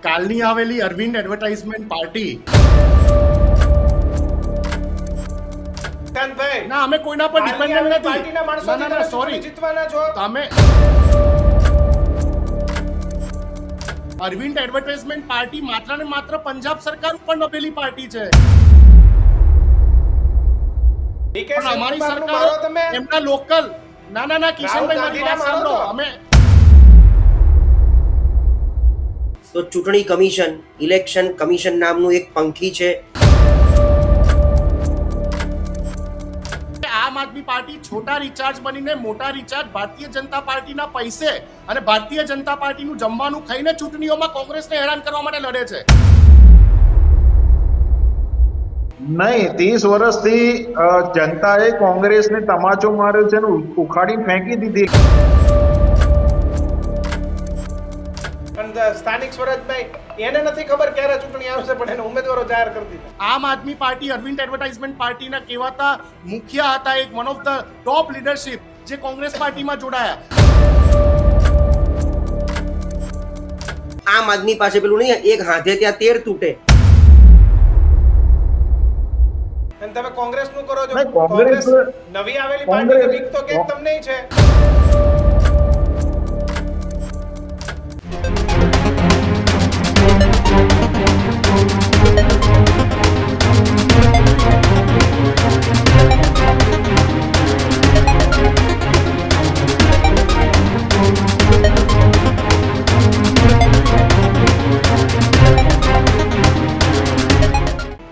કાલની આવેલી Arvind advertisement party ના અમે કોઈના પર ડિપેન્ડન્ટ નથી. પાર્ટીના માણસો ના સોરી જીતવાના છો. તમે અરવિંદ એડવર્ટાઇઝમેન્ટ પાર્ટી માત્ર ને માત્ર પંજાબ સરકાર ઉપર નભેલી પાર્ટી છે. પણ અમારી સરકાર એમના લોકલ ના કિશનભાઈ મારી વાત સાંભળો. અમે તો ચૂંટણી કમિશન, ઇલેક્શન કમિશન નામનું એક પંખી છે. આમ આદમી પાર્ટી છોટા રિચાર્જ બનીને મોટા રિચાર્જ ભારતીય જનતા પાર્ટીના પૈસે અને ભારતીય જનતા પાર્ટીનું જમવાનું ખાઈને ચૂંટણીઓમાં કોંગ્રેસને હેરાન કરવા માટે લડે છે. નહીં, 30 વર્ષથી જનતાએ કોંગ્રેસને તમાચો માર્યો છે અને ઉખાડીને ફેંકી દીધી. પણ સ્થાનિક સ્વરાજભાઈ એને નથી ખબર ક્યારે ચૂંટણી આવશે, પણ એને ઉમેદવારો જાહેર કરી દીધા. આમ આદમી પાર્ટી અરવિંદ એડવર્ટાઇઝમેન્ટ પાર્ટીના કહેવાતા મુખ્ય હતા, એક one of the top leadership જે કોંગ્રેસ પાર્ટીમાં જોડાયા. આમ આદમી પાસે પેલું નહીં, એક હાથે ત્યાં 13 તૂટે. અને તમે કોંગ્રેસ નું કરો છો. નહીં, કોંગ્રેસ નવી આવેલી પાર્ટી બીક તો કે તમને છે.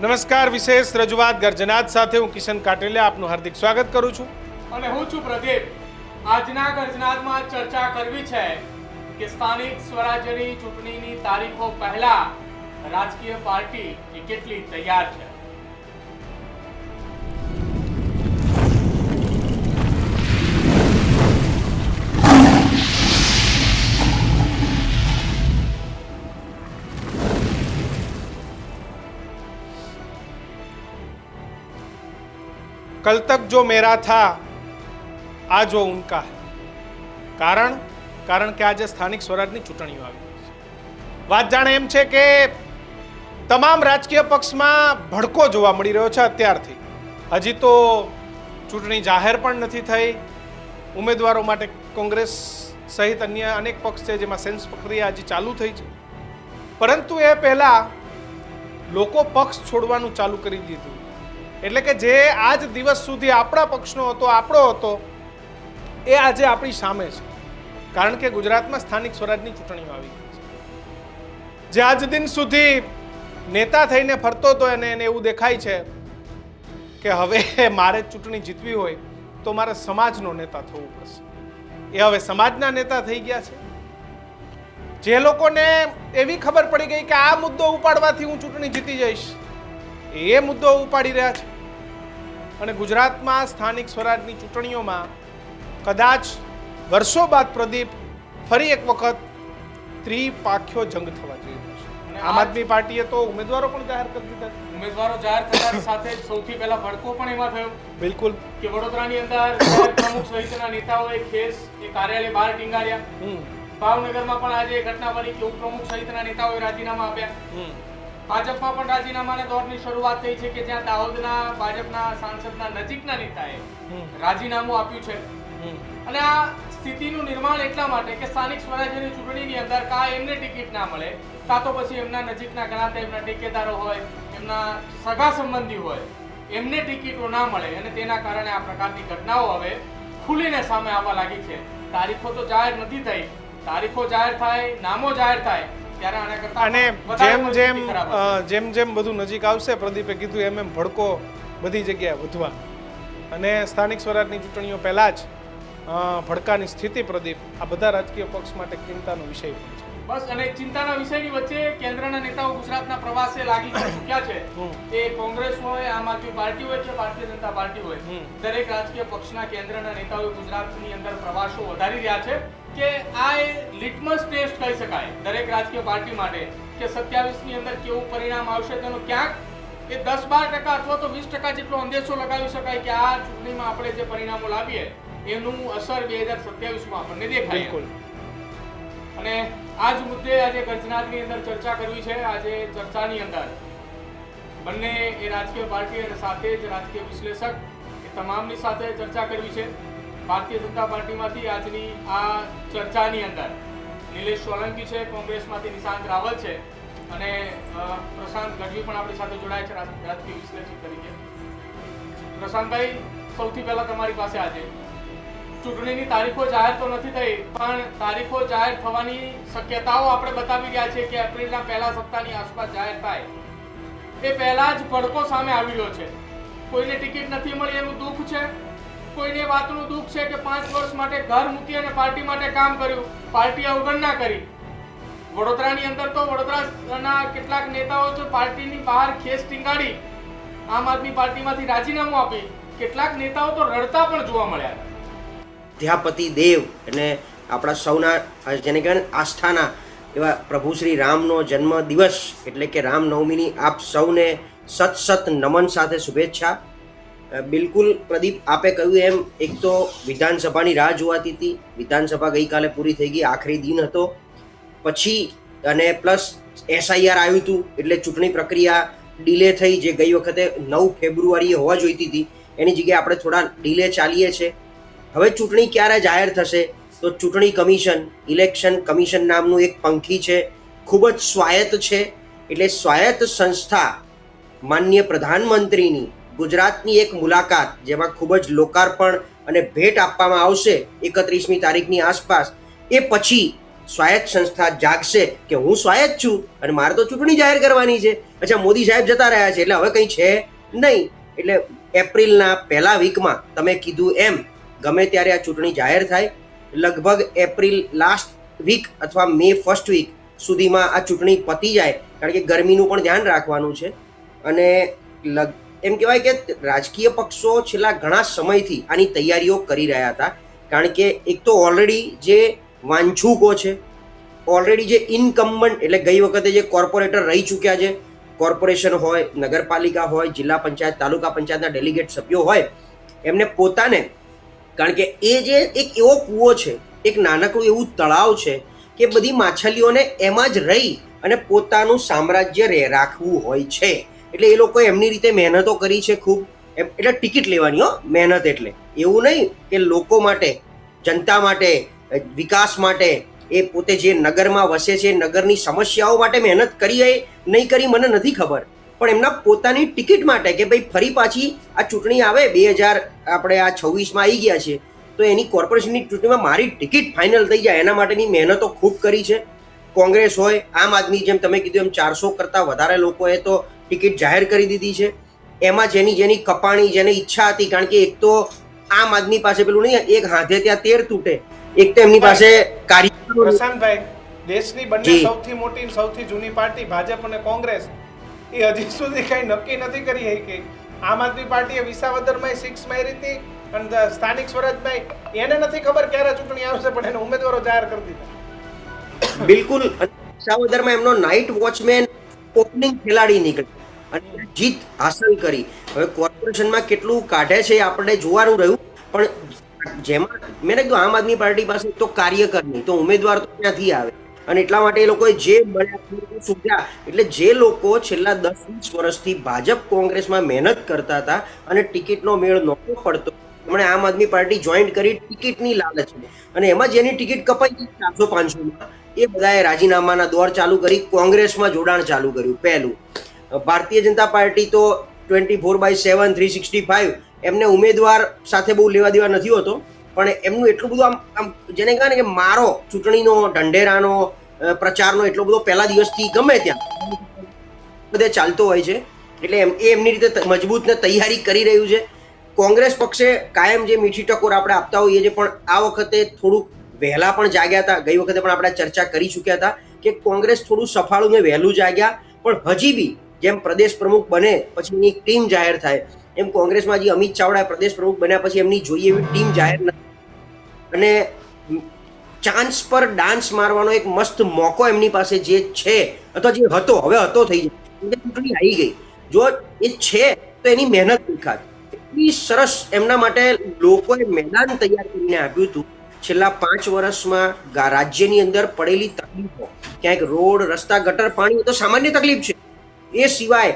નમસ્કાર, વિશેષ રજૂઆત ગર્જનાદ સાથે હું કિશન કાટેલિયા આપનું હાર્દિક સ્વાગત કરું છું. અને હું છું પ્રદીપ. આજના ગર્જનાદમાં ચર્ચા કરવી છે કે સ્થાનિક સ્વરાજ્યની ચૂંટણીની તારીખો પહેલા રાજકીય પાર્ટી એ કેટલી તૈયાર છે. कल तक जो मेरा था आज वो उनका है. કારણ કે આજે સ્થાનિક સ્વરાજની ચૂંટણીઓ આવી રહી છે. વાત જાણે એમ છે કે તમામ રાજકીય પક્ષમાં ભડકો જોવા મળી રહ્યો છે અત્યારથી. હજી તો ચૂંટણી જાહેર પણ નથી થઈ. ઉમેદવારો માટે કોંગ્રેસ સહિત અન્ય અનેક પક્ષ છે જેમાં સેન્સ પ્રક્રિયા હજી ચાલુ થઈ છે. પરંતુ એ પહેલા લોકો પક્ષ છોડવાનું ચાલુ કરી દીધું. એટલે કે જે આજ દિવસ સુધી આપણા પક્ષનો હતો, આપણો હતો, એ આજે આપણી સામે છે. કારણ કે ગુજરાતમાં સ્થાનિક સ્વરાજની ચૂંટણીઓ આવી ગઈ છે. જે આજ દિન સુધી નેતા થઈને ફરતો હતો એને એવું દેખાય છે કે હવે મારે ચૂંટણી જીતવી હોય તો મારે સમાજનો નેતા થવું પડશે. એ હવે સમાજના નેતા થઈ ગયા છે. જે લોકોને એવી ખબર પડી ગઈ કે આ મુદ્દો ઉપાડવાથી હું ચૂંટણી જીતી જઈશ, એ મુદ્દો ઉપાડી રહ્યા છે. અને ગુજરાતમાં સ્થાનિક સ્વરાજની ચૂંટણીઓમાં કદાચ વર્ષો બાદ પ્રદીપ ફરી એક વખત ત્રિપાખ્યો જંગ થવા જઈ રહ્યો છે. આમ આદમી પાર્ટીએ તો ઉમેદવારો પણ જાહેર કરી દીધા છે. ઉમેદવારો જાહેર થતાની સાથે જ સૌથી પહેલા ભડકો પણ એમાં થયો. બિલકુલ કે વડોદરાની અંદર શહેર પ્રમુખ સહિતના નેતાઓએ ખેસ એ કાર્યાલય બહાર ટીંગાર્યા. ભાવનગરમાં પણ આજે ઘટના બની કે ઉપપ્રમુખ સહિતના નેતાઓએ રાજીનામા આપ્યા. ભાજપમાં પણ રાજીનામાના દોરની શરૂઆત થઈ છે કે જ્યાં દાહોદના ભાજપના સાંસદના નજીકના નેતાએ રાજીનામું આપ્યું છે. અને આ સ્થિતિનું નિર્માણ એટલા માટે કે સ્થાનિક સ્વરાજ્યની ચૂંટણીની અંદર કાં એમને ટિકિટ ના મળે, કાં તો પછી એમના નજીકના ગણાતા એમના ટેકેદારો હોય, એમના સગા સંબંધી હોય, એમને ટિકિટો ના મળે. અને તેના કારણે આ પ્રકારની ઘટનાઓ હવે ખુલીને સામે આવવા લાગી છે. તારીખો તો જાહેર નથી થઈ. તારીખો જાહેર થાય, નામો જાહેર થાય ત્યારે આના કરતા અને જેમ જેમ બધું નજીક આવશે, પ્રદીપે કીધું એમ ભડકો બધી જગ્યાએ વધવા. અને સ્થાનિક સ્વરાજની ચૂંટણીઓ પહેલા જ ભડકાની સ્થિતિ પ્રદીપ આ બધા રાજકીય પક્ષ માટે ચિંતાનો વિષય પણ છે. બસ, અને ચિંતાના વિષયની વચ્ચે કેન્દ્રના નેતાઓ ગુજરાતના પ્રવાસે લાગી ચૂક્યા છે. એ કોંગ્રેસ હોય, આમ આદમી પાર્ટી હોય કે ભારતીય જનતા પાર્ટી હોય, દરેક રાજકીય પક્ષના કેન્દ્રના નેતાઓ ગુજરાતની અંદર પ્રવાસો વધારી રહ્યા છે. કે આ લિટમસ ટેસ્ટ કહી શકાય દરેક રાજકીય પાર્ટી માટે કે 27 ની અંદર કેવું પરિણામ આવશે તેનો ક્યાંક એ 10-12% અથવા તો 20% જેટલો અંદેશો લગાવી શકાય કે આ ચૂંટણીમાં આપણે જે પરિણામો લાવીએ એનું અસર 2027માં આપણને દેખાય. બિલકુલ. અને આ જ મુદ્દે આજે ગર્જનાદની અંદર ચર્ચા કરવી છે. આજે ચર્ચાની અંદર બંને એ રાજકીય પાર્ટી અને સાથે જ રાજકીય વિશ્લેષક એ તમામની સાથે ચર્ચા કરવી છે. ભારતીય જનતા પાર્ટીમાંથી આજની આ ચર્ચાની અંદર નિલેશ સોલંકી છે, કોંગ્રેસમાંથી નિશાંત રાવલ છે અને પ્રશાંત ગઢવી પણ આપણી સાથે જોડાય છે રાજકીય વિશ્લેષક તરીકે. પ્રશાંતભાઈ, સૌથી પહેલા તમારી પાસે આજે ચૂંટણીની તારીખો જાહેર તો નથી થઈ, પણ તારીખો જાહેર થવાની શક્યતાઓ આપણે બતાવી રહ્યા છે કે એપ્રિલના પહેલા સપ્તાહની આસપાસ જાહેર થાય. એ પહેલા જ ભડકો સામે આવી રહ્યો છે. કોઈને ટિકિટ નથી મળી એનું દુઃખ છે, કોઈને વાતનું દુઃખ છે કે 5 વર્ષ માટે ઘર મૂકી અને પાર્ટી માટે કામ કર્યું, પાર્ટીએ અવગણના કરી. વડોદરાની અંદર તો વડોદરાના કેટલાક નેતાઓ તો પાર્ટીની બહાર ખેસ ટીંગાડી આમ આદમી પાર્ટીમાંથી રાજીનામું આપી. કેટલાક નેતાઓ તો રડતા પણ જોવા મળ્યા. અધ્યાપતિ દેવ અને આપણા સૌના જેને કહેવાય આસ્થાના એવા પ્રભુ શ્રી રામનો જન્મ દિવસ એટલે કે રામનવમીની આપ સૌને સત નમન સાથે શુભેચ્છા. બિલકુલ પ્રદીપ, આપે કહ્યું એમ એક તો વિધાનસભાની રાહ જોવાતી હતી. વિધાનસભા ગઈકાલે પૂરી થઈ ગઈ, આખરી દિન હતો. પછી અને પ્લસ SIR આવ્યું હતું એટલે ચૂંટણી પ્રક્રિયા ડિલે થઈ, જે ગઈ વખતે 9 ફેબ્રુઆરીએ હોવા જોઈતી હતી એની જગ્યાએ આપણે થોડા ડિલે ચાલીએ છીએ. હવે ચૂંટણી ક્યારે જાહેર થશે? તો ચૂંટણી કમિશન, ઇલેક્શન કમિશન નામનું એક પંખી છે, ખૂબ જ સ્વાયત્ત છે. એટલે સ્વાયત્ત સંસ્થા માનનીય પ્રધાનમંત્રીની ગુજરાતની એક મુલાકાત, જેમાં ખૂબ જ લોકાર્પણ અને ભેટ આપવામાં આવશે 31મી તારીખની આસપાસ. એ પછી સ્વાયત્ત સંસ્થા જાગશે કે હું સ્વાયત્ત છું અને મારે તો ચૂંટણી જાહેર કરવાની છે. અચ્છા, મોદી સાહેબ જતા રહ્યા છે એટલે હવે કંઈ છે નહીં. એટલે એપ્રિલના પહેલા વીકમાં તમે કીધું એમ ગમે ત્યારે આ ચૂંટણી જાહેર થાય. લગભગ એપ્રિલ લાસ્ટ વીક અથવા મે ફર્સ્ટ વીક સુધીમાં આ ચૂંટણી પતી જાય, કારણ કે ગરમીનું પણ ધ્યાન રાખવાનું છે. અને એમ કહેવાય કે રાજકીય પક્ષો છેલ્લા ઘણા સમયથી આની તૈયારીઓ કરી રહ્યા હતા, કારણ કે એક તો ઓલરેડી જે વાંછુકો છે, ઓલરેડી જે ઇનકમ્બન્ટ એટલે ગઈ વખતે જે કોર્પોરેટર રહી ચૂક્યા છે, કોર્પોરેશન હોય, નગરપાલિકા હોય, જિલ્લા પંચાયત, તાલુકા પંચાયતના ડેલિગેટ સભ્યો હોય, એમને પોતાને, કારણ કે એ જે એક એવો કૂવો છે, એક નાનકડું એવું તળાવ છે કે બધી માછલીઓને એમાં જ રહી અને પોતાનું સામ્રાજ્ય રાખવું હોય છે. એટલે એ લોકોએ એમની રીતે મહેનતો કરી છે ખૂબ. એટલે ટિકિટ લેવાની હો, મહેનત એટલે એવું નહીં કે લોકો માટે, જનતા માટે, વિકાસ માટે, એ પોતે જે નગરમાં વસે છે નગરની સમસ્યાઓ માટે મહેનત કરી હોય નહીં કરી મને નથી ખબર, પણ એમના પોતાની ટિકિટ માટે કે ભાઈ ફરી પાછી આ ચૂંટણી આવે 2026માં આવી ગયા છે તો એની કોર્પોરેશનની ચૂંટણીમાં મારી ટિકિટ ફાઇનલ થઈ જાય એના માટેની મહેનતો ખૂબ કરી છે. કોંગ્રેસ હોય, આમ આદમી, જેમ તમે કીધું એમ 400 કરતાં વધારે લોકોએ તો ટિકિટ જાહેર કરી દીધી છે. એમાં જેની કપાણી, જેની ઈચ્છા હતી, કારણ કે એક તો આમ આદમી પાસે પેલું નહીં, એક હાથે ત્યાં 13 તૂટે, એક તો એમની પાસે કાર્ય. પ્રશાંતભાઈ, દેશની બંને સૌથી મોટી સૌથી જૂની પાર્ટી ભાજપ અને કોંગ્રેસ એ હજી સુધી કઈ નક્કી નથી કરી કે આમ આદમી પાર્ટીએ વિસાવદરમાં 6 મારી હતી અને સ્થાનિક સ્વરાજભાઈ એને નથી ખબર ક્યારે ચૂંટણી આવશે, પણ એને ઉમેદવારો જાહેર કરી દીધા. બિલકુલ. વિસાવદરમાં એમનો નાઇટ વોચમેન ઓપનિંગ ખેલાડી નીકળ્યો અને જીત હાંસલ કરી. હવે કોર્પોરેશનમાં કેટલું કાઢે છે આપણે જોવાનું રહ્યું, પણ જેમાં મેં કીધું આમ આદમી પાર્ટી પાસે તો કાર્યકર નહીં તો ઉમેદવાર તો ક્યાંથી આવે, અને એટલા માટે એ લોકોએ જે શોધ્યા. એટલે જે લોકો છેલ્લા 10-20 વર્ષથી ભાજપ કોંગ્રેસમાં મહેનત કરતા હતા અને ટિકિટનો મેળ નહોતો પડતો, એમણે આમ આદમી પાર્ટી જોઈન્ટ કરી ટિકિટની લાલચ, અને એમાં જેની ટિકિટ કપાઈ ગઈ 400-500માં એ બધાએ રાજીનામાના દોર ચાલુ કરી, કોંગ્રેસમાં જોડાણ ચાલુ કર્યું. પહેલું ભારતીય જનતા પાર્ટી તો 24/7 365 એમને ઉમેદવાર સાથે બહુ લેવા દેવા નથી હોતો, પણ એમનું એટલું બધું આમ જેને કહે ને કે મારો ચૂંટણીનો ઢંઢેરાનો પ્રચારનો એટલો બધો પહેલા દિવસથી ગમે ત્યાં બધે ચાલતો હોય છે. એટલે એમની રીતે મજબૂત ને તૈયારી કરી રહ્યું છે. કોંગ્રેસ પક્ષે કાયમ જે મીઠી ટકોર આપણે આપતા હોઈએ છીએ, પણ આ વખતે થોડુંક વહેલા પણ જાગ્યા હતા. ગઈ વખતે પણ આપણે ચર્ચા કરી ચૂક્યા હતા કે કોંગ્રેસ થોડું સફાળું ને વહેલું જાગ્યા, પણ હજી બી જેમ પ્રદેશ પ્રમુખ બને પછી એની ટીમ જાહેર થાય એમ કોંગ્રેસમાં હજી અમિત ચાવડા પ્રદેશ પ્રમુખ બન્યા પછી એમની જોઈએ એવી ટીમ જાહેર નથી. અને ચાન્સ પર ડાન્સ મારવાનો એક મસ્ત મોકો એમની પાસે જે છે, અથવા જે હતો હવે હતો થઈ જાય, ચૂંટણી આવી ગઈ, જો એ છે તો એની મહેનત દેખાત એટલી સરસ એમના માટે લોકોએ મેદાન તૈયાર કરીને આપ્યું હતું. છેલ્લા 5 વર્ષમાં રાજ્યની અંદર પડેલી તકલીફો, ક્યાંક રોડ, રસ્તા, ગટર, પાણી તો સામાન્ય તકલીફ છે, એ સિવાય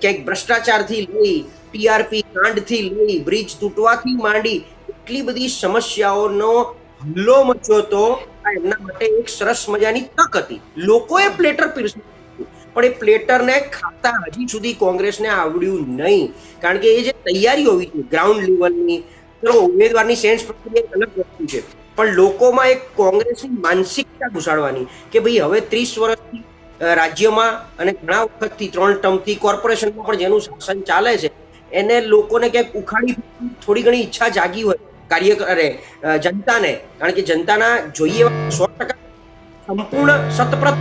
ક્યાંક ભ્રષ્ટાચારથી લઈ, ટીઆરપી કાંડથી લઈ, બ્રિજ તૂટવાથી માંડી એટલી બધી સમસ્યાઓનો હલ્લો મચ્યો તો એમના માટે એક સરસ મજાની તક હતી. લોકોએ પ્લેટર પીરસ્યું, પણ એ પ્લેટરને ખાતા હજી સુધી કોંગ્રેસને આવડ્યું નહીં. કારણ કે એ જે તૈયારી હોવી જોઈએ ગ્રાઉન્ડ લેવલની, ચલો ઉમેદવારની સેન્સ પ્રક્રિયા એક અલગ વસ્તુ છે, પણ લોકોમાં એક કોંગ્રેસની માનસિકતા ઘુસાડવાની કે ભાઈ હવે 30 વર્ષથી રાજ્યમાં અને ઘણા વખતથી 3 ટર્મથી કોર્પોરેશનમાં પણ જેનું શાસન ચાલે છે એને લોકોને ક્યાંક ઉખાડી થોડી ઘણી ઈચ્છા જાગી હોય કાર્યકરે જનતાને, કારણ કે જનતાના જોઈએ 100% સંપૂર્ણ શતપ્રત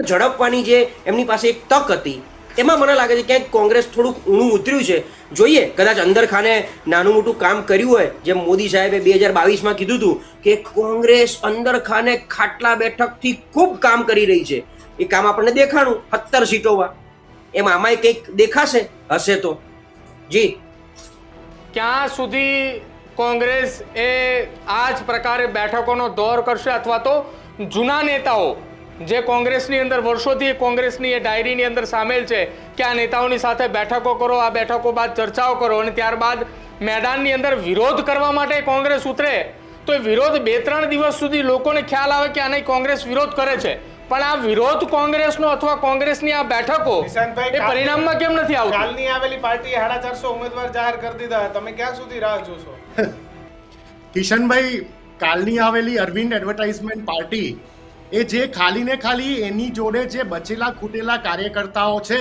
ઝડપવાની જે એમની પાસે એક તક હતી, એમાં મને લાગે છે ક્યાંક કોંગ્રેસ થોડુંક ઊણું ઉતર્યું છે. જોઈએ, કદાચ અંદર ખાને નાનું મોટું કામ કર્યું હોય, જેમ મોદી સાહેબે 2022માં કીધું હતું કે કોંગ્રેસ અંદર ખાને ખાટલા બેઠકથી ખૂબ કામ કરી રહી છે. એ કામ આપણને દેખાણું 17 સીટોમાં, એમાં આમાંય કંઈક દેખાશે હશે તો. જી, ક્યાં સુધી કોંગ્રેસ એ આ જ પ્રકારે બેઠકોનો દોર કરશે, અથવા તો જૂના નેતાઓ જે કોંગ્રેસની અંદર વર્ષોથી કોંગ્રેસની એ ડાયરીની અંદર સામેલ છે કે આ નેતાઓની સાથે બેઠકો કરો, આ બેઠકો બાદ ચર્ચાઓ કરો અને ત્યારબાદ મેદાનની અંદર વિરોધ કરવા માટે કોંગ્રેસ ઉતરે, તો એ વિરોધ 2-3 દિવસ સુધી લોકોને ખ્યાલ આવે કે આને કોંગ્રેસ વિરોધ કરે છે, પણ આ વિરોધ કોંગ્રેસનો અથવા કોંગ્રેસની આ બેઠકો એ પરિણામમાં કેમ નથી આવતું? કાલની આવેલી પાર્ટીએ 450 ઉમેદવાર જાહેર કરી દીધા, તમે ક્યાં સુધી રાહ જોશો? કિશનભાઈ, કાલની આવેલી અરવિંદ એડવર્ટાઇઝમેન્ટ પાર્ટી એ જે ખાલી ને ખાલી એની જોડે જે બચેલા ખૂટેલા કાર્યકર્તાઓ છે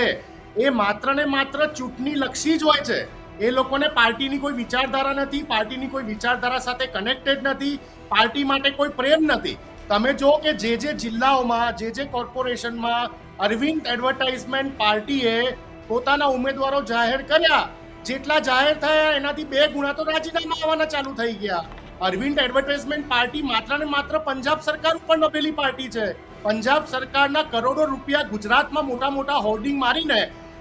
એ માત્ર ને માત્ર ચૂંટણી લક્ષી જ હોય છે. એ લોકોને પાર્ટીની કોઈ વિચારધારા નથી, પાર્ટીની કોઈ વિચારધારા સાથે કનેક્ટેડ નથી, પાર્ટી માટે કોઈ પ્રેમ નથી. તમે જો કે જે જિલ્લાઓમાં, જે કોર્પોરેશનમાં અરવિંદ એડવર્ટાઇઝમેન્ટ પાર્ટીએ પોતાના ઉમેદવારો જાહેર કર્યા, જેટલા જાહેર થયા એનાથી 2 ગુણા તો રાજીનામા આવવાના ચાલુ થઈ ગયા. અરવિંદ એડવર્ટાઇઝમેન્ટ પાર્ટી માત્ર ને માત્ર પંજાબ સરકાર ઉપર નભેલી પાર્ટી છે. પંજાબ સરકારના કરોડો રૂપિયા ગુજરાતમાં મોટા મોટા હોર્ડિંગ મારીને,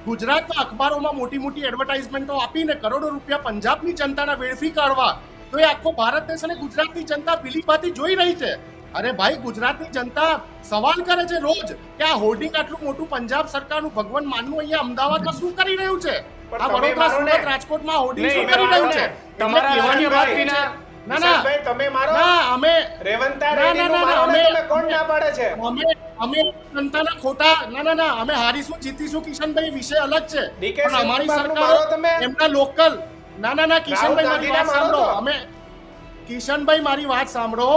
ગુજરાતના અખબારોમાં મોટી મોટી એડવર્ટાઇઝમેન્ટો આપીને કરોડો રૂપિયા પંજાબની જનતાના વેડફી કાઢવા, તો એ આખો ભારત દેશ અને ગુજરાતની જનતા પીલીભાતી જોઈ રહી છે. અરે ભાઈ, ગુજરાતની જનતા સવાલ કરે છે રોજ કે આ હોર્ડિંગ આટલું મોટું પંજાબ સરકારનું ભગવાન માનનું અહીંયા અમદાવાદમાં શું કરી રહ્યું છે? આ વડોદરા, સુરત, રાજકોટમાં હોર્ડિંગ શું કરી રહ્યું છે? તમારા કહેવાની વાત વિના ના ના તમે મારો ના, અમે રેવંતા રેડ્ડીનું મારો ને તમે કોણ ના પાડે છે? અમે જનતાના ખોટા ના અમે હારીશું જીતીશું કિશનભાઈ, વિષય અલગ છે, પણ અમારી સરકાર એમના લોકલ ના કિશનભાઈ મારી વાત સાંભળો, કિશનભાઈ મારી વાત સાંભળો,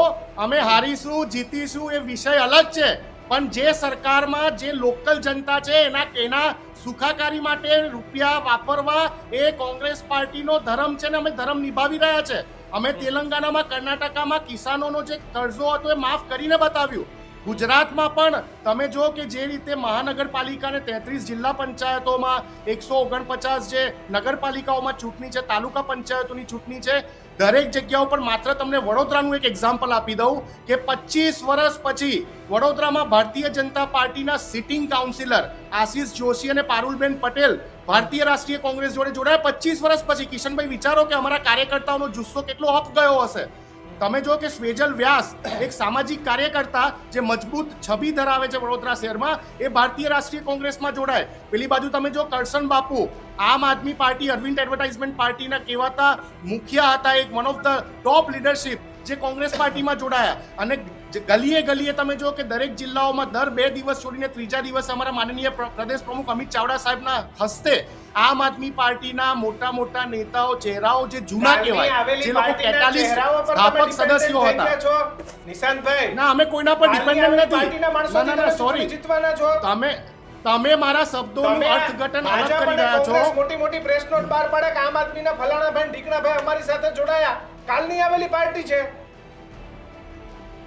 અમે હારીશું જીતીશું એ વિષય અલગ છે, પણ જે સરકારમાં જે લોકલ જનતા છે એના સુખાકારી માટે રૂપિયા વાપરવા એ કોંગ્રેસ પાર્ટીનો ધર્મ છે ને અમે ધર્મ નિભાવી રહ્યા છે. અમે તેલંગાનામાં, કર્ણાટકામાં કિસાનોનો જે કર્જો હતો એ માફ કરીને બતાવ્યું. ગુજરાતમાં પણ તમે જો કે જે રીતે મહાનગરપાલિકાને 33 જિલ્લા પંચાયતોમાં 149 જે નગરપાલિકાઓમાં ચૂંટણી છે, તાલુકા પંચાયતોની ચૂંટણી છે, દરેક જગ્યાઓ પર માત્ર તમને વડોદરાનું એક એક્ઝામ્પલ આપી દઉં કે 25 વર્ષ પછી વડોદરામાં ભારતીય જનતા પાર્ટીના સિટિંગ કાઉન્સિલર આશીષ જોશી અને પારુલબેન પટેલ ભારતીય રાષ્ટ્રીય કોંગ્રેસ જોડે જોડાયા 25 વર્ષ પછી. કિશનભાઈ, વિચારો કે અમારા કાર્યકર્તાઓનો જુસ્સો કેટલો અપ ગયો હશે. તમે જો કે સ્વેજલ વ્યાસ, એક સામાજિક કાર્યકર્તા જે મજબૂત છબી ધરાવે છે વડોદરા શહેરમાં, એ ભારતીય રાષ્ટ્રીય કોંગ્રેસમાં જોડાય. પેલી બાજુ તમે જો કરશન બાપુ, આમ આદમી પાર્ટી અરવિંદ એડવર્ટાઇઝમેન્ટ પાર્ટીના કહેવાતા મુખ્ય હતા, એક one of the top leadership, જે કોંગ્રેસ પાર્ટીમાં જોડાયા. અને ગલીએ ગલીએ તમે જો કે દરેક જિલ્લાઓમાં દર 2 દિવસ છોડીને 3જા દિવસે અમારા માનનીય પ્રદેશ પ્રમુખ અમિત ચાવડા સાહેબના હસ્તે આમ આદમી પાર્ટીના મોટા મોટા નેતાઓ, ચહેરાઓ જે જૂના કહેવાય, જે લોકો 43 સ્થાપક સદસ્યો હતા. નિશાંતભાઈ, ના, અમે કોઈના પર ડિપેન્ડન્ટ નથી. પાર્ટીના માણસો ના સોરી, જીતવાના છો તમે મારા શબ્દોનું અર્થઘટન અલગ કરી રહ્યા છો. મોટી મોટી પ્રેસ નોટ બહાર પાડે કે આમ આદમીના ફલાણા ભાઈ ઢીકણાભાઈ અમારી સાથે જોડાયા. કાલની આવેલી પાર્ટી છે.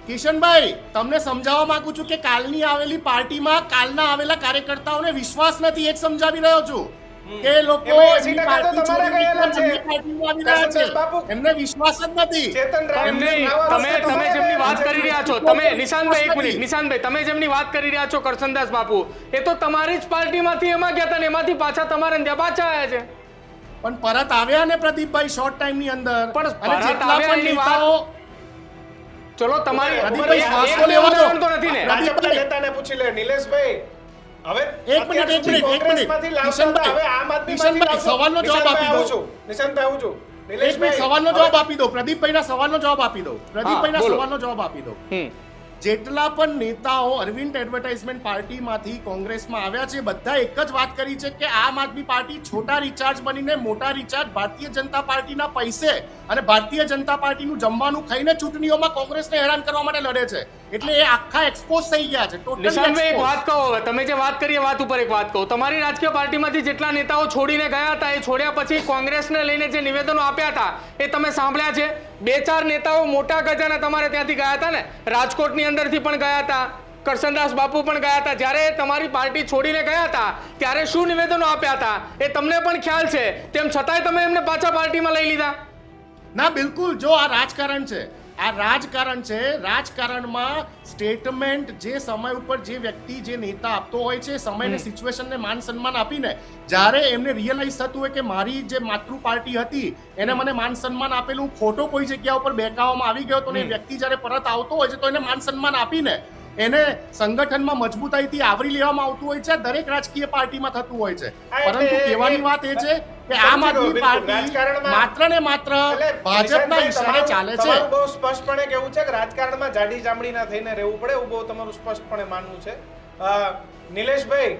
કિશનભાઈ, તમને સમજાવવા માંગુ છું કે કાલની આવેલી પાર્ટીમાં કાલના આવેલા કાર્યકર્તાઓને વિશ્વાસ નથી, એક સમજાવી રહ્યો છું કે લોકો એમને વિશ્વાસ જ નથી. તમે જેમની વાત કરી રહ્યા છો, તમે નિશાંતભાઈ, એક મિનિટ નિશાંતભાઈ, તમે જેમની વાત કરી રહ્યા છો કરશનદાસ બાપુ, એ તો તમારી જ પાર્ટીમાંથી એમાં ગયા હતા ને એમાંથી પાછા તમારે ત્યાં પાછા આવ્યા છે. પણ પરત આવ્યા ને પ્રદીપભાઈ શોર્ટ ટાઈમ ની અંદર પણ અને પરત જેટલા આવ્યા પણ એની વાત- નેતાઓ ચલો તમારી પ્રદીપભાઈ, એક શ્વાસ તો લેવા દો. ઉદાહરણ તો નથી ને ભાજપના નેતાને પૂછી લે નિલેશભાઈ. હવે એક મિનિટ, અત્યાર એક સુધી મિનિટ, એક કોંગ્રેસમાંથી મિનિટ. લાવતા હતા, કિશનભાઈ, હવે આમ આદમીમાંથી કિશનભાઈ, લાવશો. સવાલનો જવાબ આપી દો. નિશાંતભાઈ આવું છું. એક મિનિટ નિલેશભાઈ, સવાલનો હવે- જવાબ આપી દો. પ્રદીપભાઈના સવાલનો જવાબ આપી દો. પ્રદીપભાઈના બોલો. સવાલનો જવાબ આપી દો. હમ. જેટલા પણ નેતાઓ અરવિંદ એડવર્ટાઇઝમેન્ટ પાર્ટીમાંથી કોંગ્રેસમાં આવ્યા છે બધા એક જ વાત કરી છે કે આમ આદમી પાર્ટી છોટા રિચાર્જ બનીને મોટા રિચાર્જ ભારતીય જનતા પાર્ટીના પૈસે અને ભારતીય જનતા પાર્ટીનું જમવાનું ખાઈને ચૂંટણીઓમાં કોંગ્રેસને હેરાન કરવા માટે લડે છે. એટલે એ આખા એક્સપોઝ થઈ ગયા છે. નિશાંતભાઈ, એક ટોટલી વાત કહો હવે. તમે જે વાત કરી એ વાત ઉપર એક વાત કહો. તમારી રાજકીય પાર્ટીમાંથી જેટલા નેતાઓ છોડીને ગયા હતા એ છોડ્યા પછી કોંગ્રેસને લઈને જે નિવેદનો આપ્યા હતા એ તમે સાંભળ્યા છે. 2-4 નેતાઓ મોટા ગજાના તમારે ત્યાંથી ગયા હતા ને, રાજકોટની અંદરથી પણ ગયા હતા, કરશનદાસ બાપુ પણ ગયા હતા. જ્યારે તમારી પાર્ટી છોડીને ગયા હતા ત્યારે શું નિવેદનો આપ્યા હતા એ તમને પણ ખ્યાલ છે. તેમ છતાંય તમે એમને પાછા પાર્ટીમાં લઈ લીધા. ના બિલકુલ. જો આ રાજકારણ છે, આ રાજકારણ છે. રાજકારણમાં સ્ટેટમેન્ટ જે સમય ઉપર જે વ્યક્તિ જે નેતા આપતો હોય છે સમયને સિચ્યુએશનને માન સન્માન આપીને જ્યારે એમને રિયલાઇઝ થતું હોય કે મારી જે માતૃ પાર્ટી હતી એને મને માન સન્માન આપેલું ખોટો કોઈ જગ્યા ઉપર બેકાવામાં આવી ગયો તો ને એ વ્યક્તિ જ્યારે પરત આવતો હોય છે તો એને માન સન્માન આપીને એને સંગઠનમાં મજબૂતાઈથી આવરી લેવામાં આવતું હોય છે. દરેક રાજકીય પાર્ટીમાં થતું હોય છે. પરંતુ કહેવાની વાત એ છે કે આમ આદમી પાર્ટી માત્ર ને માત્ર ભાજપના ઈશારે ચાલે છે. તમારું બહુ સ્પષ્ટપણે કહેવું છે કે રાજકારણમાં જાડી ચામડીના થઈને રહેવું પડે, એવું બહુ તમારું સ્પષ્ટપણે માનવું છે. નિલેશભાઈ,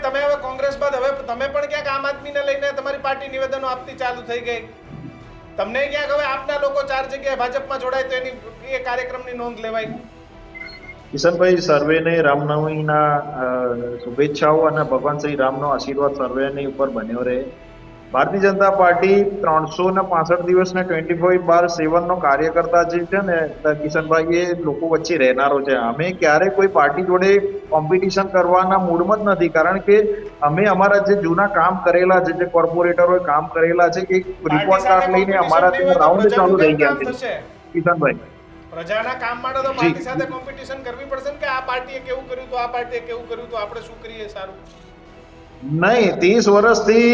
તમે હવે કોંગ્રેસ બાદ હવે તમે પણ ક્યાંક આમ આદમીને લઈને તમારી પાર્ટી નિવેદનો આપતી ચાલુ થઈ ગઈ. તમને ક્યાંક હવે આપના લોકો 4 જગ્યાએ ભાજપમાં જોડાય તો એની એ કાર્યક્રમની નોંધ લેવાય. કિશનભાઈ, સર્વેને રામનવમીના શુભેચ્છાઓ અને ભગવાન શ્રી રામનો આશીર્વાદ સર્વેની ઉપર બન્યો રહે. ભારતીય જનતા પાર્ટી 365 દિવસને 24/7 કાર્યકર્તા જે છે ને કિશનભાઈ, એ લોકો વચ્ચે રહેનારો છે. અમે ક્યારે કોઈ પાર્ટી જોડે કોમ્પિટિશન કરવાના મૂડમાં જ નથી, કારણ કે અમે અમારા જે જૂના કામ કરેલા છે, જે કોર્પોરેટરોએ કામ કરેલા છે, કે રિપોર્ટ કાર્ડ લઈને અમારા રાઉન્ડ ચાલુ થઈ ગયા છે. કિશનભાઈ, પ્રજાના કામ માટે તો પાર્ટી સાથે કોમ્પિટિશન કરવી પડશે ને, કે આ પાર્ટીએ કેવું કર્યું તો આ પાર્ટીએ કેવું કર્યું તો આપણે શું કરીએ સારું. નહીં, 30 વર્ષથી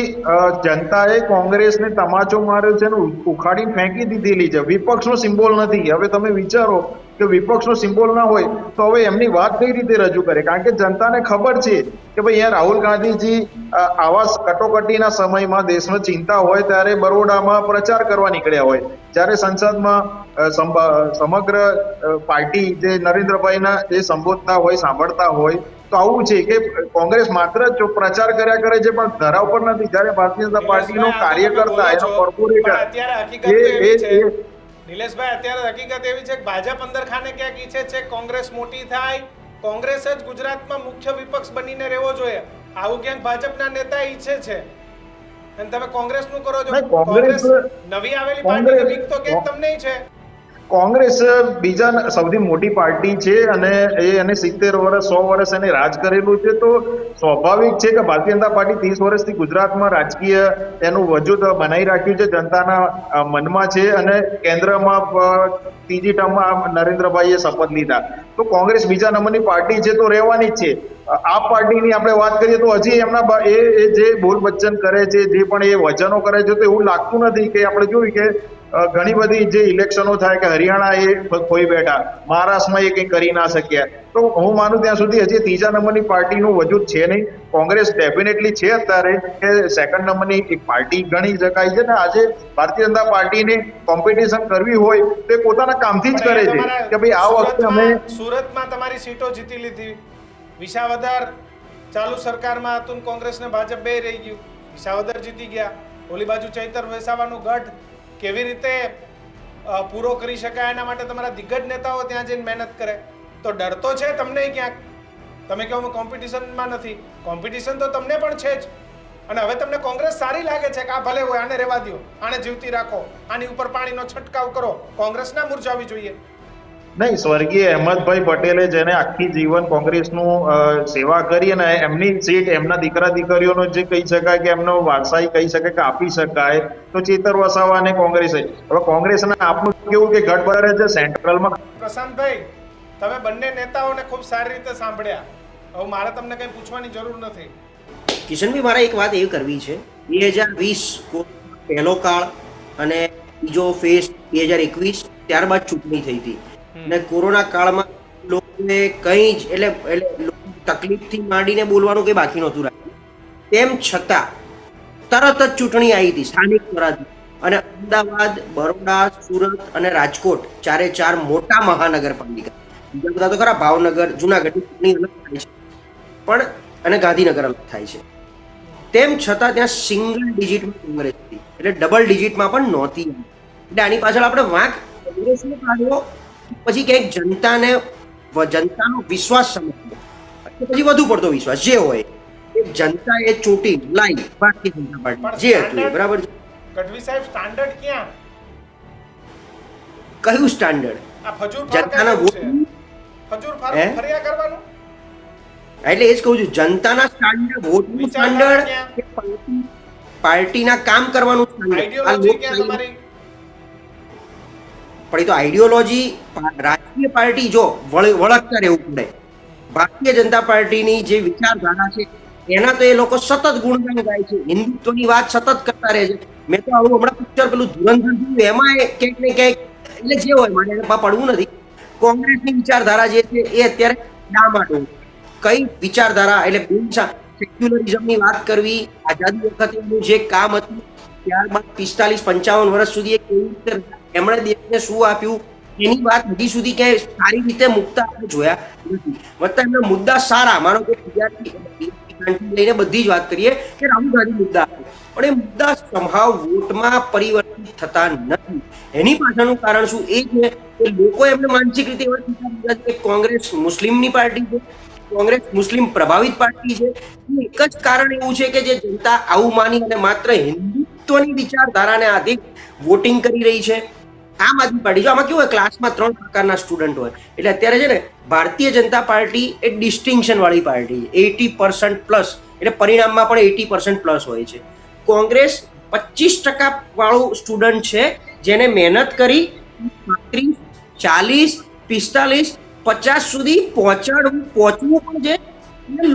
જનતાએ કોંગ્રેસને તમાચો માર્યો છે અને ઉખાડીને ફેંકી દીધેલી છે. વિપક્ષનો સિમ્બોલ નથી. હવે તમે વિચારો કે વિપક્ષનો સિમ્બોલ ના હોય તો હવે એમની વાત કઈ રીતે રજૂ કરે? કારણ કે જનતાને ખબર છે કે ભાઈ અહીંયા રાહુલ ગાંધીજી આવા કટોકટીના સમયમાં દેશમાં ચિંતા હોય ત્યારે બરોડામાં પ્રચાર કરવા નીકળ્યા હોય, જ્યારે સંસદમાં સમગ્ર પાર્ટી જે નરેન્દ્રભાઈના જે સંબોધતા હોય, સાંભળતા હોય, તો આવું છે કે કોંગ્રેસ માત્ર પ્રચાર કર્યા કરે છે પણ ધરાવ પર નથી. જ્યારે ભારતીય જનતા પાર્ટીનો કાર્યકર્તા, એનો કોર્પોરેટર, નિલેશભાઈ, અત્યારે હકીકત એવી છે કે ભાજપ અંદર ખાને ક્યાંક ઈચ્છે છે કોંગ્રેસ મોટી થાય, કોંગ્રેસ જ ગુજરાતમાં મુખ્ય વિપક્ષ બનીને રહેવો જોઈએ, આવું ક્યાંક ભાજપના નેતા ઈચ્છે છે અને તમે કોંગ્રેસનું કરો છો. કોંગ્રેસ નવી આવેલી પાર્ટીની બીક તો ક્યાંક તમને છે. કોંગ્રેસ બીજા સૌથી મોટી પાર્ટી છે અને એને 70 વર્ષ 100 વર્ષ એને રાજ કરેલું છે, તો સ્વાભાવિક છે કે ભારતીય જનતા પાર્ટી 30 વર્ષથી ગુજરાતમાં રાજકીય એનું વજૂદ બનાવી રાખ્યું છે, જનતાના મનમાં છે અને કેન્દ્રમાં ત્રીજી ટર્મમાં નરેન્દ્રભાઈએ શપથ લીધા. તો કોંગ્રેસ બીજા નંબરની પાર્ટી છે તો રહેવાની જ છે. આ પાર્ટીની આપણે વાત કરીએ તો હજી એમના એ જે બોલ બચ્ચન કરે છે, જે પણ એ વચનો કરે છે, તો એવું લાગતું નથી કે આપણે જોયું કે ઘણી બધી જે ઇલેક્શનો થાય કે હરિયાણા એ ખોઈ બેઠા, મહારાષ્ટ્રમાં એ કંઈ કરી ના શક્યા. તો હું માનું ત્યાં સુધી હજી ત્રીજા નંબરની પાર્ટીનું વજૂદ છે નહીં. કોંગ્રેસ ડેફિનેટલી છે અત્યારે કે સેકન્ડ નંબરની એક પાર્ટી ગણી શકાય છે ને આજે ભારતીય જનતા પાર્ટીને કોમ્પિટિશન કરવી હોય તો એ પોતાના કામથી જ કરે છે કે ભાઈ આ વખતે અમે સુરતમાં તમારી સીટો જીતી લીધી, વિસાવદર ચાલુ સરકારમાં હતું, કોંગ્રેસને ભાજપ બે રહી ગયું, વિસાવદર જીતી ગયા, ઓલી બાજુ ચૈતર વસાવાનું ગઢ કેવી રીતે પૂરો કરી શકાય એના માટે તમારા દિગ્ગજ નેતાઓ ત્યાં જઈને મહેનત કરે. તો ડર તો છે તમને ક્યાંક. તમે કહો અમે કોમ્પિટિશનમાં નથી, કોમ્પિટિશન તો તમને પણ છે જ. અને હવે તમને કોંગ્રેસ સારી લાગે છે કે આ ભલે હોય, આને રહેવા દો, આને જીવતી રાખો, આની ઉપર પાણીનો છંટકાવ કરો, કોંગ્રેસ ના મુરઝાવી જોઈએ. નહીં, સ્વર્ગીય અહેમદભાઈ પટેલે જેને આખી જીવન કોંગ્રેસનું સેવા કરી અને એમની સીટ એમના દીકરા દીકરીઓનો જે કહી શકાય કે એમનો વારસાઈ કહી શકાય કે આપી શકાય, તો ચેતર વસાવાને કોંગ્રેસે. હવે કોંગ્રેસના આપનું કેવું કે ગઢ બરે છે સેન્ટ્રલમાં. પ્રશાંતભાઈ, તમે બંને નેતાઓને ખૂબ સારી રીતે સાંભળ્યા. હવે મારે તમને કંઈ પૂછવાની જરૂર નથી. કિશનભાઈ મારે એક વાત એ કરવી છે, 2020 પહેલો કાળ અને બીજો ફેઝ 2021, ત્યારબાદ ચૂંટણી થઈ હતી અને કોરોના કાળમાં લોકોને કંઈ જ એટલે તકલીફથી માંડીને બોલવાનું કંઈ બાકી નહોતું રાખ્યું. તેમ છતાં તરત જ ચૂંટણી આવી હતી સ્થાનિક સ્વરાજની, અને અમદાવાદ, બરોડા, સુરત અને રાજકોટ 4 મોટા મહાનગરપાલિકા, બીજા બધા તો ખરા ભાવનગર, જુનાગઢની ચૂંટણી અલગ થાય છે પણ, અને ગાંધીનગર અલગ થાય છે. તેમ છતાં ત્યાં સિંગલ ડિજિટમાં કોંગ્રેસ હતી, એટલે ડબલ ડિજિટમાં પણ નહોતી. એટલે આની પાછળ આપણે વાંક કોંગ્રેસને કાઢવો, પછી ક્યાંક જનતાનો વિશ્વાસ સમજવો, પછી વધુ પડતો વિશ્વાસ જે હોય એ જનતા એ ચોટી લાઈ ભારતીય જનતા પાર્ટી જે હતું એ બરાબર છે. ગઢવી સાહેબ, સ્ટાન્ડર્ડ ક્યાં? કયું સ્ટાન્ડર્ડ? આ ફજૂર જનતાના વોટ, ફજૂર ફરિયા કરવાનું. એટલે એ જ કહું છું, જનતાના સ્ટાન્ડર્ડ, વોટનું સ્ટાન્ડર્ડ કે પાર્ટીના કામ કરવાનું સ્ટાન્ડર્ડ? આ લોકશાહી. પણ એ તો આઈડિયોલોજી, રાજકીય પાર્ટી જો વળગતા રહેવું પડે. ભારતીય જનતા પાર્ટીની જે વિચારધારા છે એના તો એ લોકો સતત ગુણગાન ગાય છે, હિન્દુત્વની વાત સતત કરતા રહે છે. મેં તો આવું હમણાં પિક્ચર પેલું ધુરંધર જોયું, એમાં ક્યાંક ને ક્યાંક, એટલે જે હોય મારે પડવું નથી, કોંગ્રેસની વિચારધારા જે છે એ અત્યારે ડામાડોળ. કઈ વિચારધારા, એટલે સેક્યુલરિઝમની વાત કરવી, આઝાદી વખતે જે કામ હતું, ત્યારબાદ 45-55 વર્ષ સુધી એ કેવી રીતે એમણે દેશને શું આપ્યું એની વાત હજી સુધી ક્યાંય સારી રીતે મુકતા આપણે જોયા નથી. વત્તા એમના મુદ્દા સારા, માનો કે લઈને બધી જ વાત કરીએ કે રાહુલ ગાંધી મુદ્દા આપે, પણ એ મુદ્દા સંભાવ વોટમાં પરિવર્તિત થતા નથી. એની પાછળનું કારણ શું? એ છે કે લોકો એમને માનસિક રીતે એવા વિચાર કે કોંગ્રેસ મુસ્લિમની પાર્ટી છે, કોંગ્રેસ મુસ્લિમ પ્રભાવિત પાર્ટી છે. એક જ કારણ એવું છે કે જે જનતા આવું માની અને માત્ર હિન્દુત્વની વિચારધારાને આધીન વોટિંગ કરી રહી છે. આમ આદમી પાર્ટી, જો આમાં કેવું હોય, ક્લાસમાં 3 પ્રકારના સ્ટુડન્ટ હોય, એટલે અત્યારે છે ને ભારતીય જનતા પાર્ટી એ ડિસ્ટિંક્શન વાળી પાર્ટી છે, 80% પ્લસ, એટલે પરિણામમાં પણ 80% પ્લસ હોય છે. કોંગ્રેસ 25% વાળું સ્ટુડન્ટ છે, જેને મહેનત કરી 35, 40, 45, 50 સુધી પહોંચવું પણ છે.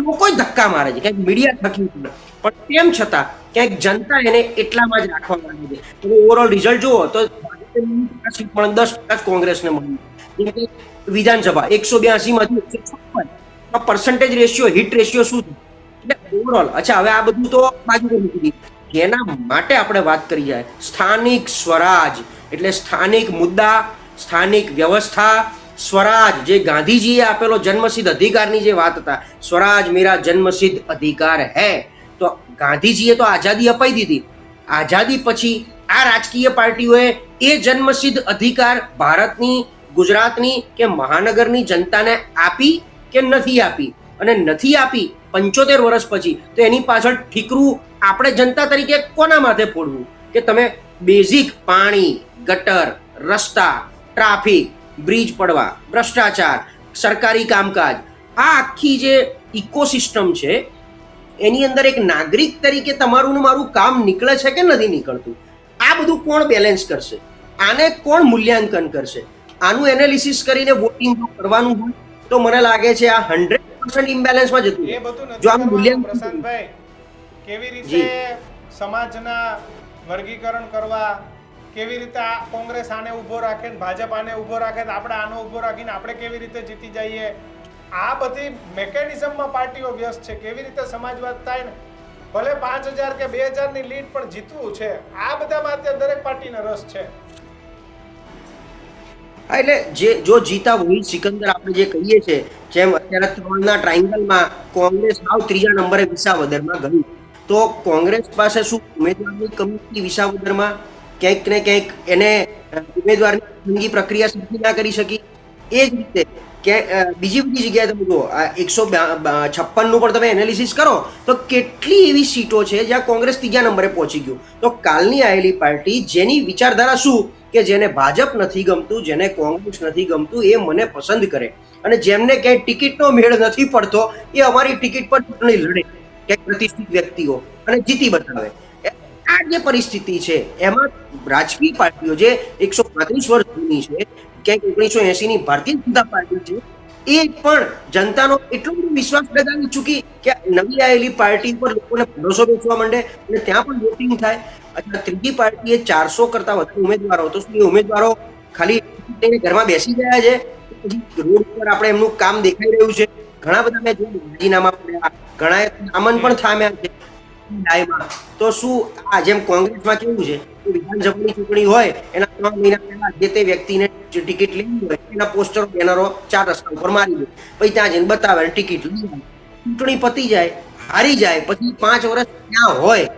લોકો જ ધક્કા મારે છે, ક્યાંક મીડિયા થકી, પણ તેમ છતાં ક્યાંક જનતા એને એટલામાં જ રાખવા માંગે છે. તમે ઓવરઓલ રિઝલ્ટ જુઓ તો 10% કોંગ્રેસને મળ્યું. વિધાનસભા 182 માંથી 156 પર્સન્ટેજ રેશિયો, હિટ રેશિયો શું છે? એટલે ઓવરઓલ. અચ્છા, હવે આ બધું તો બાજુ પર મૂકી દીધું. જેના માટે આપણે વાત કરી જાય, સ્થાનિક સ્વરાજ, એટલે સ્થાનિક મુદ્દા, સ્થાનિક વ્યવસ્થા, સ્વરાજ, જે ગાંધીજીએ આપેલો જન્મસિદ્ધ અધિકારની જે વાત હતા, સ્વરાજ મેરા જન્મસિદ્ધ અધિકાર હૈ. તો ગાંધીજીએ તો આઝાદી અપાઈ દીધી. આઝાદી પછી આ રાજકીય પાર્ટીઓએ એ જન્મસિદ્ધ અધિકાર ભારતની, ગુજરાતની કે મહાનગરની જનતાને આપી કે નથી આપી? અને નથી આપી 75 વર્ષ પછી, તો એની પાછળ ઠીકરું આપણે જનતા તરીકે કોના માથે ફોડવું? કે તમે બેઝિક પાણી, ગટર, રસ્તા, ટ્રાફિક, બ્રિજ પડવા, ભ્રષ્ટાચાર, સરકારી કામકાજ, આ આખી જે ઇકોસિસ્ટમ છે એની અંદર એક નાગરિક તરીકે તમારું ને મારું કામ નીકળે છે કે નથી નીકળતું? આ બધું કોણ બેલેન્સ કરશે? આને કોણ મૂલ્યાંકન કરશે? આનું એનાલિસિસ કરીને વોટિંગ કરવાનું હોય તો મને લાગે છે આ 100% ઇમ્બેલેન્સમાં જતું. એ બધું જો આનું મૂલ્યાંકન, પ્રશાંતભાઈ, કેવી રીતે સમાજના વર્ગીકરણ કરવા, કેવી રીતે આ કોંગ્રેસ આને ઊભો રાખે ને ભાજપ આને ઊભો રાખે, આપણે આનો ઊભો રાખીને આપણે કેવી રીતે જીતી જઈએ, આ બધી મેકેનિઝમમાં પાર્ટીઓ વ્યસ્ત છે. કેવી રીતે સમાજવાદ થાય ને, ભલે 5000 કે 2000 ની લીડ પણ જીતવું છે, આ બધામાં અત્યારે દરેક પાર્ટીને રસ છે. એટલે જો જીતા વહી સિકંદર આપણે જે કહીએ છીએ, જેમ અત્યારે 3ના ટ્રાયંગલમાં કોંગ્રેસ આવ 3જા નંબરે વિસાવદરમાં ગયું, તો કોંગ્રેસ પાસે શું ઉમેદવારની કમી વિસાવદરમાં? ક્યાંક ને ક્યાંક એને ઉમેદવારની પસંદગી પ્રક્રિયા સરખી ના કરી શકી. એ જ રીતે કે બીજી બધી જગ્યાએ તમે જુઓ, 156 નું પણ તમે એનાલિસિસ કરો તો કેટલી એવી સીટો છે જ્યાં કોંગ્રેસ 3જા નંબરે પહોંચી ગયું. તો કાલની આવેલી પાર્ટી જેની વિચારધારા શું કે જેને ભાજપ નથી ગમતું, જેને કોંગ્રેસ નથી ગમતું, એ મને પસંદ કરે, અને જેમને ક્યાંય ટિકિટનો મેળ નથી પડતો એ અમારી ટિકિટ પર ચૂંટણી લડે, ક્યાંક પ્રતિષ્ઠિત વ્યક્તિઓ, અને જીતી બતાવે. આ જે પરિસ્થિતિ છે એમાં રાજકીય પાર્ટીઓ જે 135 વર્ષ જૂની છે, ક્યાંક 1980 ની ભારતીય જનતા પાર્ટી છે, એ પણ જનતાનો એટલો બધો વિશ્વાસ બેસાડી ચૂકી કે નવી આવેલી પાર્ટી પર લોકોને ભરોસો બેસવા માંડે અને ત્યાં પણ વોટિંગ થાય. અથવા ત્રીજી પાર્ટીએ 400 કરતા વધુ ઉમેદવારો, તો શું એ ઉમેદવારો ખાલી ઘરમાં બેસી ગયા છે? રોડ પર આપણે એમનું કામ દેખાઈ રહ્યું છે. ઘણા બધા મેં જોયું રાજીનામા પડ્યા, ઘણા નામન પણ થામ્યા છે ડાયમાં. તો શું આ જેમ કોંગ્રેસમાં કેવું છે કે વિધાનસભાની ચૂંટણી હોય એના 3 મહિના પહેલા જે તે વ્યક્તિને ટિકિટ લેવી હોય એના પોસ્ટર બેનરો 4 રસ્તા ઉપર મારી દે, પછી ત્યાં જઈને બતાવે અને ટિકિટ લઈ જાય. ચૂંટણી પતી જાય, હારી જાય, પછી 5 વર્ષ ક્યાં હોય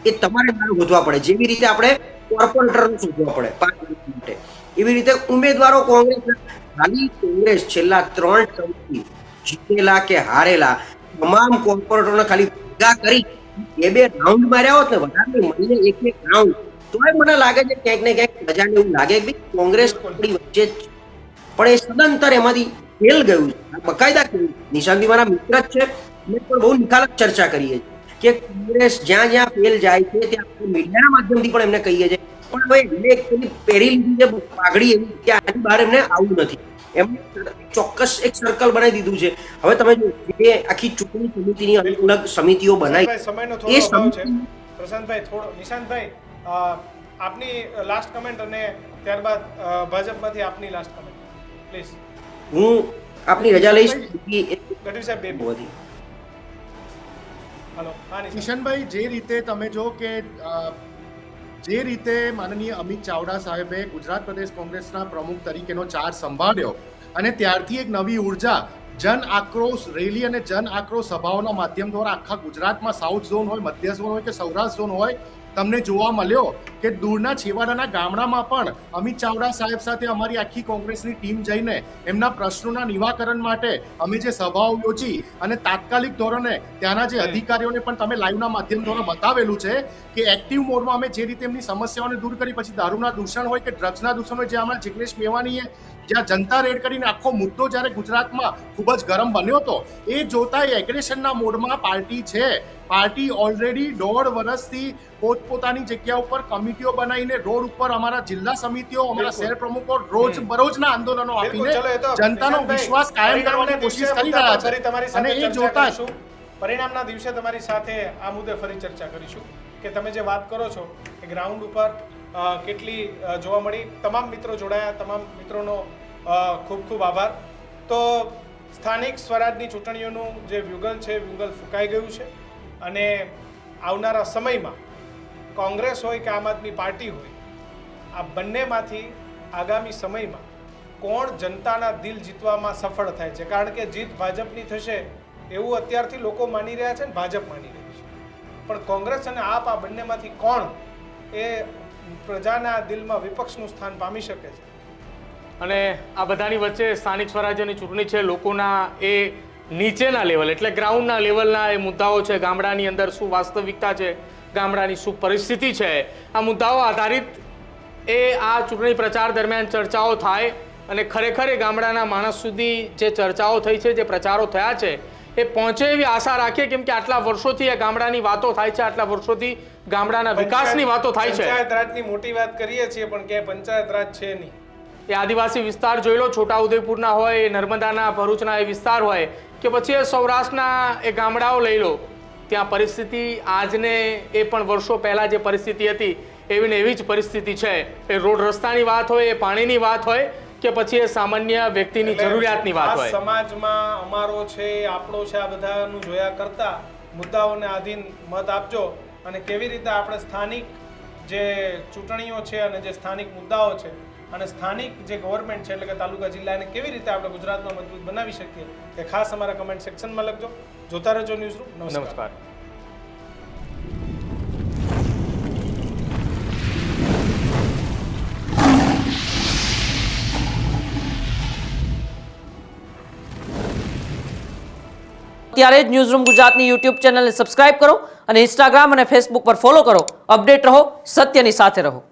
એ તમારે મારું શોધવા પડે. જેવી રીતે આપણે કોર્પોરેટરનું શોધવા પડે 5 વર્ષ માટે, એવી રીતે ઉમેદવારો કોંગ્રેસ છેલ્લા 3 ટર્મથી જીતેલા કે હારેલા તમામ કોર્પોરેટરોને ખાલી ભેગા કરી 2 રાઉન્ડ માર્યા હોત ને, વધારે મહિને 1 રાઉન્ડ, તોય મને લાગે છે ક્યાંક ને ક્યાંક પ્રજાને એવું લાગે કે કોંગ્રેસ આપણી વચ્ચે જ, પણ એ સદંતર એમાંથી ફેલ ગયું છે. બકાયદા કહ્યું, નિશાંતભાઈ મારા મિત્ર જ છે, મેં પણ બહુ નિખાલસ ચર્ચા કરીએ છીએ કે કોંગ્રેસ જ્યાં જ્યાં ફેલ જાય છે ત્યાં મીડિયાના માધ્યમથી પણ એમને કહીએ છીએ, પણ હવે એમને પહેરી લીધી છે પાઘડી એવી કે આની બહાર એમને આવવું નથી. એમને ચોક્કસ એક સર્કલ બનાવી દીધું છે. હવે તમે જો એ આખી ચૂંટણી સમિતિની અલગ અલગ સમિતિઓ બનાવી, સમયનો થોડો અભાવ છે. પ્રશાંતભાઈ, થોડો નિશાંતભાઈ, આપની લાસ્ટ કમેન્ટ અને ત્યારબાદ ભાજપમાંથી આપની લાસ્ટ કમેન્ટ પ્લીઝ. હું આપની રજા લઈશ. ગઢવી સાહેબ બે બધી હાલો. હા કિશનભાઈ, જે રીતે તમે જો કે જે રીતે માનનીય અમિત ચાવડા સાહેબે ગુજરાત પ્રદેશ કોંગ્રેસના પ્રમુખ તરીકેનો ચાર્જ સંભાળ્યો અને ત્યારથી એક નવી ઉર્જા, જન આક્રોશ રેલી અને જન આક્રોશ સભાઓના માધ્યમ દ્વારા આખા ગુજરાતમાં સાઉથ ઝોન હોય, મધ્ય ઝોન હોય કે સૌરાષ્ટ્ર ઝોન હોય, તમને જોવા મળ્યો કે દૂરના છેવાડાના ગામડામાં પણ અમિત ચાવડા સાહેબ સાથે અમારી આખી કોંગ્રેસની ટીમ જઈને એમના પ્રશ્નોના નિવારણ માટે અમે જે સભાઓ યોજી અને તાત્કાલિક ધોરણે ત્યાંના જે અધિકારીઓને પણ તમે લાઈવના માધ્યમ દ્વારા બતાવેલું છે કે એક્ટિવ મોડમાં અમે જે રીતે એમની સમસ્યાઓને દૂર કરી, પછી દારૂના દૂષણ હોય કે ડ્રગ્સના દૂષણ હોય, જે અમારા જિગ્નેશ મેવાણીએ જ્યાં જનતા રેડ કરીને આખો મુદ્દો જ્યારે ગુજરાતમાં ખૂબ જ ગરમ બન્યો હતો, એ જોતા એગ્રેશનના મોડમાં પાર્ટી છે. પાર્ટી ઓલરેડી 1.5 વર્ષથી પોતપોતાની જગ્યા ઉપર કમિટીઓ બનાવીને રોડ ઉપર અમારા જિલ્લા સમિતિઓ, અમારા શહેર પ્રમુખો રોજ બરોજના આંદોલનો આપીને જનતાનો વિશ્વાસ કાયમ કરવાની કોશિશ કરી રહ્યા છે. અને એ જોતા પરિણામના દિવસે તમારી સાથે આ મુદ્દે ફરી ચર્ચા કરીશું કે તમે જે વાત કરો છો કે ગ્રાઉન્ડ ઉપર કેટલી જોવા મળી. તમામ મિત્રો જોડાયા, તમામ મિત્રોનો ખૂબ ખૂબ આભાર. તો સ્થાનિક સ્વરાજની ચૂંટણીઓનું જે વ્યુગલ છે, વ્યુગલ ફૂંકાઈ ગયું છે અને આવનારા સમયમાં કોંગ્રેસ હોય કે આમ આદમી પાર્ટી હોય, આ બંનેમાંથી આગામી સમયમાં કોણ જનતાના દિલ જીતવામાં સફળ થાય છે. કારણ કે જીત ભાજપની થશે એવું અત્યારથી લોકો માની રહ્યા છે ને ભાજપ માની રહી છે, પણ કોંગ્રેસ અને આપ આ બંનેમાંથી કોણ એ પ્રજાના દિલમાં વિપક્ષનું સ્થાન પામી શકે છે. અને આ બધાની વચ્ચે સ્થાનિક સ્વરાજ્યની ચૂંટણી છે, લોકોના એ નીચેના લેવલ એટલે ગ્રાઉન્ડના લેવલના એ મુદ્દાઓ છે, ગામડાની અંદર શું વાસ્તવિકતા છે, ગામડાની શું પરિસ્થિતિ છે, આ મુદ્દાઓ આધારિત એ આ ચૂંટણી પ્રચાર દરમિયાન ચર્ચાઓ થાય અને ખરેખર એ ગામડાના માણસ સુધી જે ચર્ચાઓ થઈ છે, જે પ્રચારો થયા છે એ પહોંચે એવી આશા રાખીએ. કેમ કે આટલા વર્ષોથી એ ગામડાની વાતો થાય છે, આટલા વર્ષોથી ગામડાના વિકાસની વાતો થાય છે. પંચાયત રાજની મોટી વાત કરીએ છીએ પણ કે પંચાયત રાજ છે નહીં. એ આદિવાસી વિસ્તાર જોઈ લો, છોટાઉદેપુરના હોય, નર્મદાના ભરૂચના એ વિસ્તાર હોય કે પછી એ સૌરાષ્ટ્રના એ ગામડાઓ લઈ લો, ત્યાં પરિસ્થિતિ આજને એ પણ વર્ષો પહેલાં જે પરિસ્થિતિ હતી એવી ને એવી જ પરિસ્થિતિ છે. એ રોડ રસ્તાની વાત હોય, એ પાણીની વાત હોય કે પછી એ સામાન્ય વ્યક્તિની જરૂરિયાતની વાત હોય. સમાજમાં અમારો છે, આપણો છે, આ બધાનું જોયા કરતા મુદ્દાઓને આધીન મત આપજો અને કેવી રીતે આપણે સ્થાનિક જે ચૂંટણીઓ છે અને જે સ્થાનિક મુદ્દાઓ છે અને સ્થાનિક જે ગવર્મેન્ટ છે એટલે કે તાલુકા જિલ્લાને કેવી રીતે આપણે ગુજરાતમાં મજબૂત બનાવી શકીએ એ ખાસ અમારા કમેન્ટ સેક્શનમાં લખજો. જોતા રહેજો ન્યૂઝરૂમ. નમસ્કાર. ત્યારે જ ન્યૂઝરૂમ ગુજરાતની યુટ્યુબ ચેનલને સબસ્ક્રાઇબ કરો અને ઇન્સ્ટાગ્રામ અને ફેસબુક પર ફોલો કરો. અપડેટ રહો, સત્યની સાથે રહો.